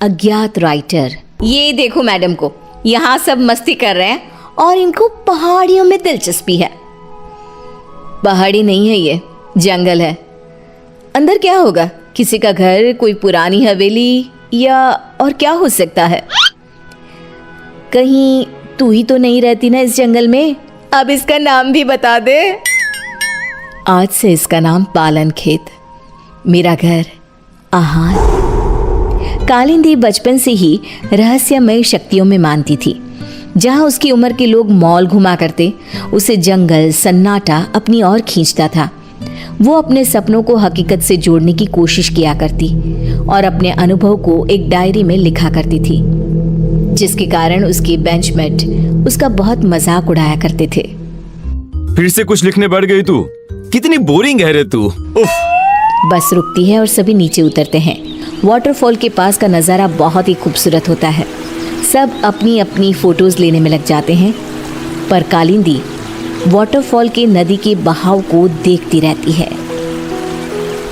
अज्ञात राइटर। ये देखो मैडम को, यहाँ सब मस्ती कर रहे हैं और इनको पहाड़ियों में दिलचस्पी है। पहाड़ी नहीं है, ये जंगल है। अंदर क्या होगा? किसी का घर, कोई पुरानी हवेली, या और क्या हो सकता है? कहीं तू ही तो नहीं रहती ना इस जंगल में? अब इसका नाम भी बता दे। आज से इसका नाम पालन खेत, मेरा घर, आहार। कालिंदी बचपन से ही रहस्यमय शक्तियों में मानती थी। जहां उसकी उम्र के लोग मॉल घुमा करते, उसे जंगल सन्नाटा अपनी ओर खींचता था। वो अपने सपनों को हकीकत से जोड़ने की कोशिश किया करती और अपने अनुभव को एक डायरी में लिखा करती थी, जिसके कारण उसके बेंचमेट उसका बहुत मजाक उड़ाया करते थे। फिर से कुछ लिखने बैठ गई तू? कितनी बोरिंग है रे तू। बस रुकती है और सभी नीचे उतरते हैं। वाटरफॉल के पास का नज़ारा बहुत ही खूबसूरत होता है। सब अपनी अपनी फोटोज लेने में लग जाते हैं, पर कालिंदी वाटरफॉल के नदी के बहाव को देखती रहती है।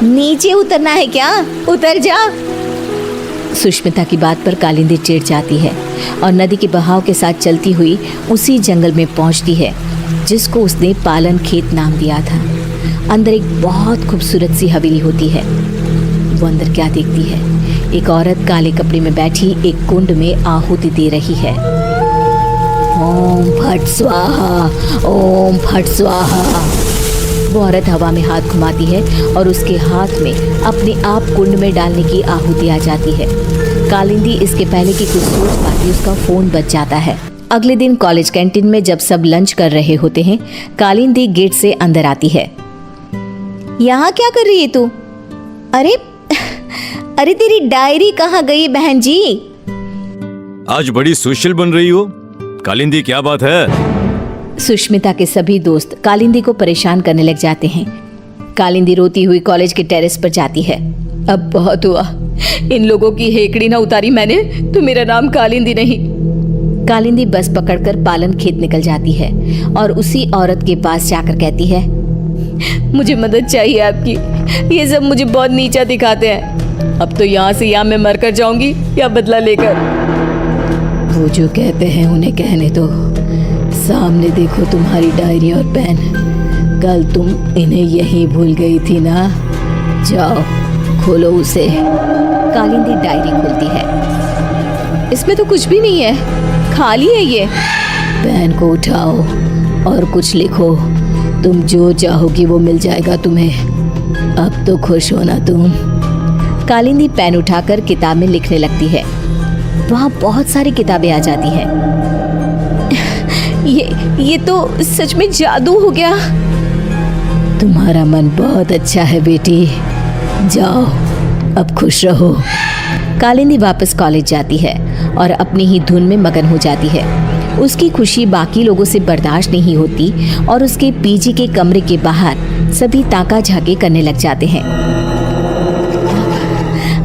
नीचे उतरना है क्या? उतर जा। सुष्मिता की बात पर कालिंदी चिढ़ जाती है और नदी के बहाव के साथ चलती हुई उसी जंगल में पहुंचती है जिसको उसने पालन खेत नाम दिया था। अंदर एक बहुत खूबसूरत सी हवेली होती है। वो अंदर क्या देखती है? एक औरत काले कपड़े में बैठी एक कुंड में आहुति दे रही है। ओम फट स्वाहा, ओम फट स्वाहा। वो औरत हवा में हाथ घुमाती है और उसके हाथ में अपने आप कुंड में डालने की आहुति आ जाती है। कालिंदी इसके पहले कि कुछ सोच पाती, उसका फोन बज जाता है। अगले दिन कॉलेज कैंटीन में जब सब लंच कर रहे होते हैं, कालिंदी गेट से अंदर आती है। यहाँ क्या कर रही है तू? अरे अरे तेरी डायरी कहाँ गई बहन जी? आज बड़ी सोशल बन रही हो कालिंदी, क्या बात है? सुष्मिता के सभी दोस्त कालिंदी को परेशान करने लग जाते हैं। कालिंदी रोती हुई कॉलेज के टेरेस पर जाती है। अब बहुत हुआ, इन लोगों की हेकड़ी ना उतारी मैंने तो मेरा नाम कालिंदी नहीं। कालिंदी बस पकड़कर पालन खेत निकल जाती है और उसी औरत के पास जाकर कहती है, मुझे मदद चाहिए आपकी। ये सब मुझे बहुत नीचा दिखाते हैं। अब तो यहाँ से या मैं मर कर जाऊंगी या बदला लेकर। वो जो कहते हैं उन्हें कहने दो। सामने देखो तुम्हारी डायरी और पेन। कल तुम इन्हें यहीं भूल गई थी ना? जाओ खोलो उसे। कालिंदी डायरी खोलती है। इसमें तो कुछ भी नहीं है, खाली है ये। पेन को उठाओ और कुछ लिखो। तुम जो चाहोगी वो मिल जाएगा तुम्हें। अब तो खुश हो ना तुम? कालिंदी पेन उठाकर किताब में लिखने लगती है। वहाँ बहुत सारी किताबें आ जाती हैं। ये तो सच में जादू हो गया। तुम्हारा मन बहुत अच्छा है बेटी, जाओ अब खुश रहो। कालिंदी वापस कॉलेज जाती है और अपनी ही धुन में मगन हो जाती है। उसकी खुशी बाकी लोगों से बर्दाश्त नहीं होती और उसके पीजी के कमरे के बाहर सभी ताका झाके करने लग जाते हैं।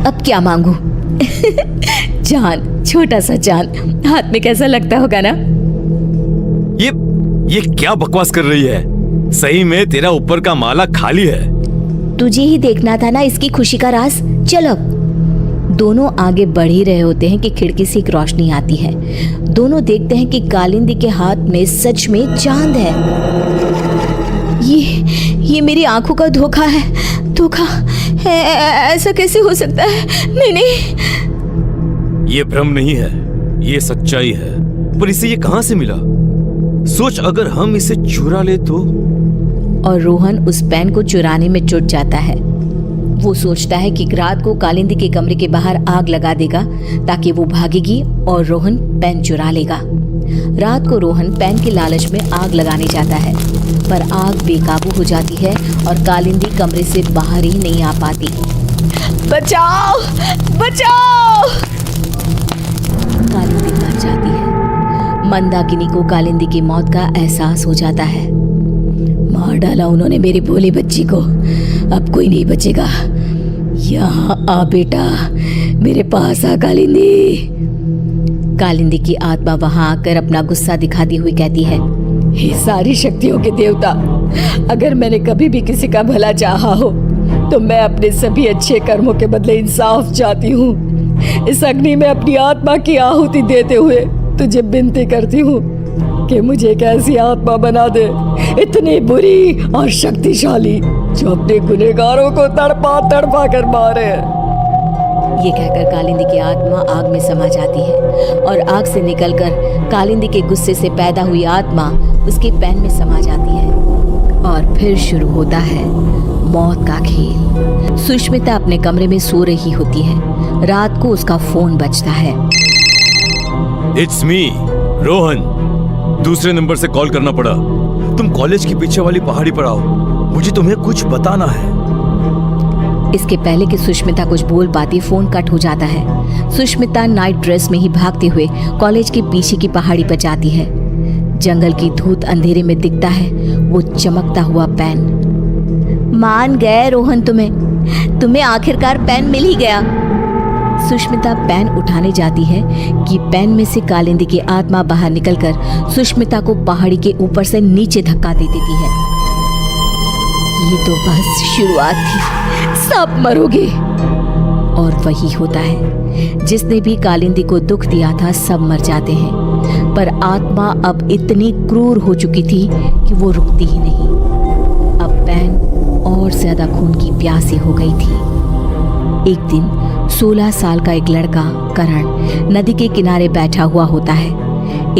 अब क्या मांगू? चांद, छोटा सा चांद हाथ में कैसा लगता होगा ना? ये क्या बकवास कर रही है? सही में तेरा ऊपर का माला खाली है। तुझे ही देखना था ना इसकी खुशी का राज। चलो। दोनों आगे बढ़ ही रहे होते हैं कि खिड़की से एक रोशनी आती है। दोनों देखते हैं कि कालिंदी के हाथ में सच में चांद है। ये मेरी आंखों का धोखा है। धोखा है, ऐसा कैसे हो सकता है? नहीं। ये भ्रम नहीं है, ये सच्चाई है। पर इसे ये कहां से मिला? सोच, अगर हम इसे चुरा ले तो? और रोहन उस पेन को चुराने में जुट जाता है। वो सोचता है कि रात को कालिंदी के कमरे के बाहर आग लगा देगा ताकि वो भागेगी और रोहन पेन चुरा लेगा। रात को रोहन पेन के लालच में आग लगाने जाता है, पर आग बेकाबू हो जाती है और कालिंदी कमरे से बाहर ही नहीं आ पाती। बचाओ, बचाओ! कालिंदी मर जाती है। मंदाकिनी को कालिंदी की मौत का एहसास हो जाता है। मार डाला उन्होंने मेरी भोली बच्ची को, अब कोई नहीं बचेगा। यहाँ आ बेटा, मेरे पास आ कालिंदी। कालिंदी की आत्मा वहां आकर अपना गुस्सा दिखाती हुई कहती है, हे सारी शक्तियों के देवता, अगर मैंने कभी भी किसी का भला चाहा हो तो मैं अपने सभी अच्छे कर्मों के बदले इंसाफ चाहती हूँ। इस अग्नि में अपनी आत्मा की आहुति देते हुए तुझे विनती करती हूँ कि मुझे एक ऐसी आत्मा बना दे, इतनी बुरी और शक्तिशाली, जो अपने गुनहगारों को तड़पा तड़पा कर मारे। ये कहकर कालिंदी की आत्मा आग में समा जाती है और आग से निकलकर कालिंदी के गुस्से से पैदा हुई आत्मा उसके पैन में समा जाती है और फिर शुरू होता है मौत का खेल। सुष्मिता अपने कमरे में सो रही होती है। रात को उसका फोन बजता है। It's me Rohan. दूसरे नंबर से कॉल करना पड़ा। तुम कॉलेज के पीछे वाली पहाड़ी पर आओ, मुझे तुम्हें कुछ बताना है। इसके पहले कि सुष्मिता कुछ बोल पाती, फोन कट हो जाता है। सुष्मिता नाइट ड्रेस में ही भागते हुए कॉलेज के पीछे की पहाड़ी पर जाती है। जंगल की धूत अंधेरे में दिखता है वो चमकता हुआ पेन। मान गए रोहन, तुम्हें आखिरकार पेन मिल ही गया। सुष्मिता पेन उठाने जाती है कि पेन में से कालिंदी की आत्मा बाहर निकलकर सुष्मिता को पहाड़ी के ऊपर से नीचे धक्का दे देती है। ये तो बस शुरुआत थी, सब मरोगे। और वही होता है, जिसने भी कालिंदी को दुख दिया था सब मर जाते हैं। पर आत्मा अब इतनी क्रूर हो चुकी थी कि वो रुकती ही नहीं। अब पेन और ज्यादा खून की प्यासी हो गई थी। एक दिन 16 साल का एक लड़का करण नदी के किनारे बैठा हुआ होता है।